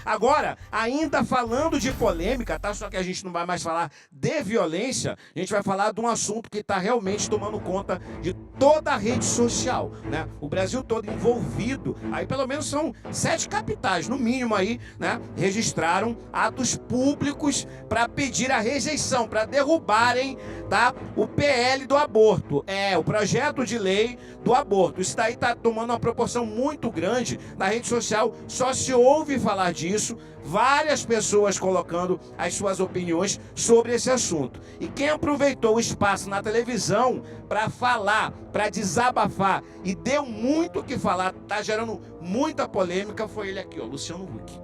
Agora, ainda falando de polêmica, tá? Só que a gente não vai mais falar de violência, a gente vai falar de um assunto que está realmente tomando conta de toda a rede social, né? O Brasil todo envolvido, aí pelo menos são 7 capitais, no mínimo aí, né? Registraram atos públicos para pedir a rejeição, para derrubarem, tá? O PL do aborto, o projeto de lei do aborto. Isso daí tá tomando uma proporção muito grande na rede social, só se ouve falar disso, várias pessoas colocando as suas opiniões sobre esse assunto. E quem aproveitou o espaço na televisão para falar, para desabafar e deu muito o que falar, tá gerando muita polêmica, foi ele aqui, ó, Luciano Huck.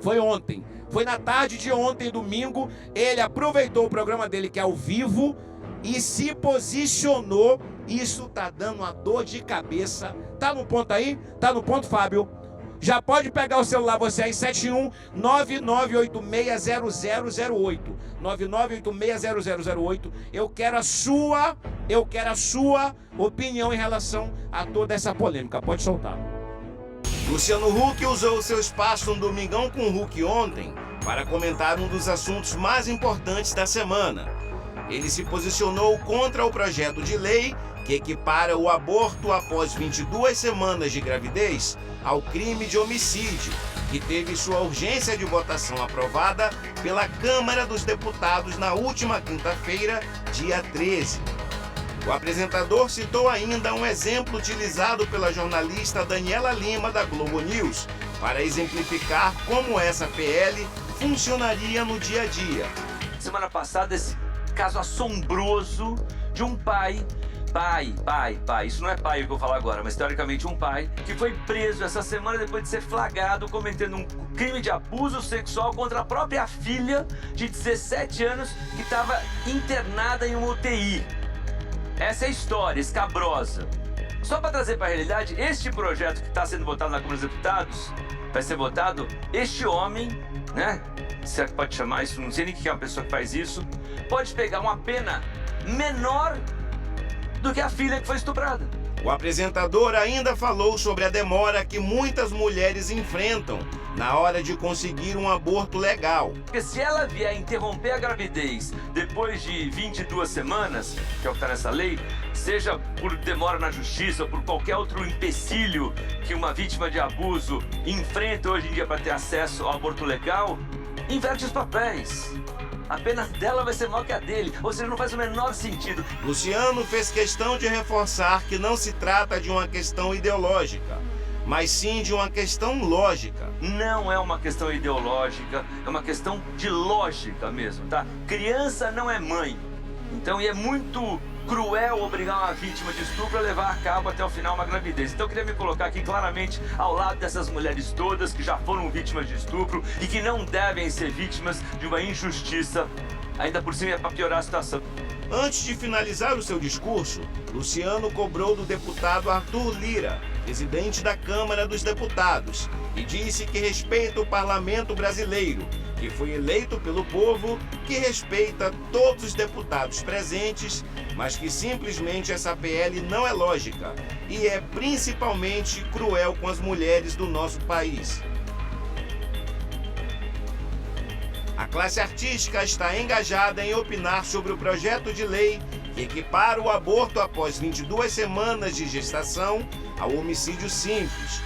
Foi ontem, foi na tarde de ontem, domingo, ele aproveitou o programa dele que é ao vivo e se posicionou. Isso tá dando uma dor de cabeça. Tá no ponto aí? Tá no ponto, Fábio? Já pode pegar o celular você aí, 71-99860008. 99860008. Eu quero a sua opinião em relação a toda essa polêmica. Pode soltar. Luciano Huck usou seu espaço no Domingão com o Huck ontem para comentar um dos assuntos mais importantes da semana. Ele se posicionou contra o projeto de lei que equipara o aborto após 22 semanas de gravidez ao crime de homicídio, que teve sua urgência de votação aprovada pela Câmara dos Deputados na última quinta-feira, dia 13. O apresentador citou ainda um exemplo utilizado pela jornalista Daniela Lima, da Globo News, para exemplificar como essa PL funcionaria no dia a dia. Semana passada, esse caso assombroso de um pai, isso não é pai o que eu vou falar agora, mas teoricamente um pai, que foi preso essa semana depois de ser flagrado cometendo um crime de abuso sexual contra a própria filha de 17 anos que estava internada em uma UTI. Essa é a história escabrosa. Só para trazer para a realidade, este projeto que está sendo votado na Câmara dos Deputados, vai ser votado, este homem, né? Se é que pode chamar isso, não sei nem quem é uma pessoa que faz isso, pode pegar uma pena menor do que a filha que foi estuprada. O apresentador ainda falou sobre a demora que muitas mulheres enfrentam na hora de conseguir um aborto legal. Porque se ela vier interromper a gravidez depois de 22 semanas, que é o que está nessa lei, seja por demora na justiça ou por qualquer outro empecilho que uma vítima de abuso enfrenta hoje em dia para ter acesso ao aborto legal, inverte os papéis. A pena dela vai ser maior que a dele, ou seja, não faz o menor sentido. Luciano fez questão de reforçar que não se trata de uma questão ideológica, mas sim de uma questão lógica. Não é uma questão ideológica, é uma questão de lógica mesmo, tá? Criança não é mãe, então é muito cruel obrigar uma vítima de estupro a levar a cabo até o final uma gravidez. Então eu queria me colocar aqui claramente ao lado dessas mulheres todas que já foram vítimas de estupro e que não devem ser vítimas de uma injustiça, ainda por cima é para piorar a situação. Antes de finalizar o seu discurso, Luciano cobrou do deputado Arthur Lira, presidente da Câmara dos Deputados, e disse que respeita o parlamento brasileiro, que foi eleito pelo povo, que respeita todos os deputados presentes, mas que simplesmente essa PL não é lógica e é principalmente cruel com as mulheres do nosso país. A classe artística está engajada em opinar sobre o projeto de lei que equipara o aborto após 22 semanas de gestação ao homicídio simples.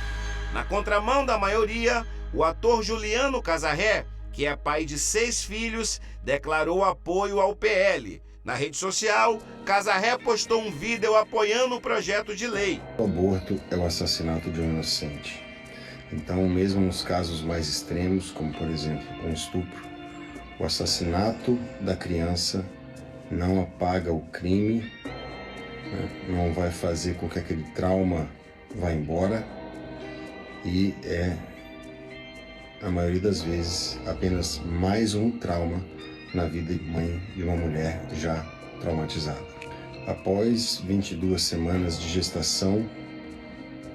Na contramão da maioria, o ator Juliano Casarré, que é pai de 6 filhos, declarou apoio ao PL. Na rede social, Casarré postou um vídeo apoiando o projeto de lei. O aborto é o assassinato de um inocente. Então, mesmo nos casos mais extremos, como por exemplo um estupro, o assassinato da criança não apaga o crime, né? Não vai fazer com que aquele trauma vá embora e é, a maioria das vezes, apenas mais um trauma na vida de mãe de uma mulher já traumatizada. Após 22 semanas de gestação,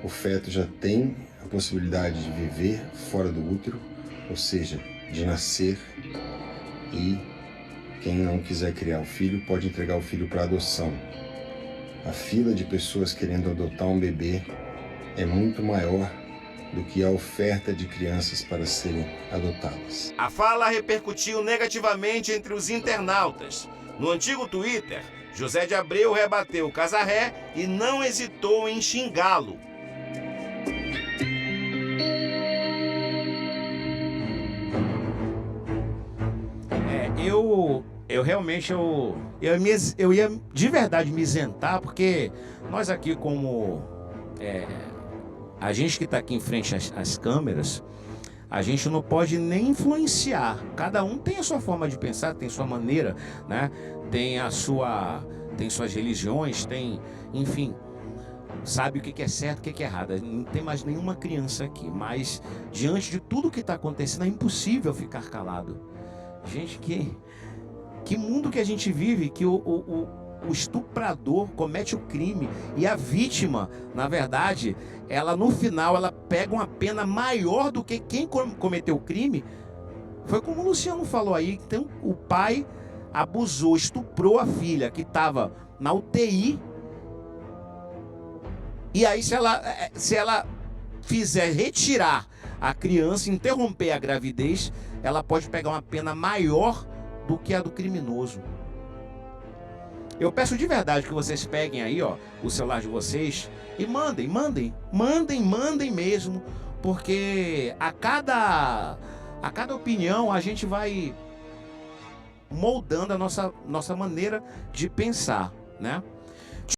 o feto já tem a possibilidade de viver fora do útero, ou seja, de nascer, e quem não quiser criar o filho pode entregar o filho para adoção. A fila de pessoas querendo adotar um bebê é muito maior do que a oferta de crianças para serem adotadas. A fala repercutiu negativamente entre os internautas. No antigo Twitter, José de Abreu rebateu Casarré e não hesitou em xingá-lo. Eu realmente eu ia de verdade me isentar, porque nós aqui como a gente que está aqui em frente às câmeras, a gente não pode nem influenciar. Cada um tem a sua forma de pensar, tem sua maneira, né? Tem suas religiões, enfim, sabe o que é certo, o que é errado. Não tem mais nenhuma criança aqui, mas diante de tudo que está acontecendo é impossível ficar calado. Gente, que mundo que a gente vive, que o estuprador comete o crime e a vítima, na verdade, ela no final ela pega uma pena maior do que quem cometeu o crime. Foi como o Luciano falou aí, então o pai abusou, estuprou a filha que estava na UTI. E aí se ela fizer retirar a criança, interromper a gravidez, ela pode pegar uma pena maior do que a do criminoso. Eu peço de verdade que vocês peguem aí, ó, o celular de vocês e mandem mesmo, porque a cada opinião a gente vai moldando a nossa maneira de pensar, né?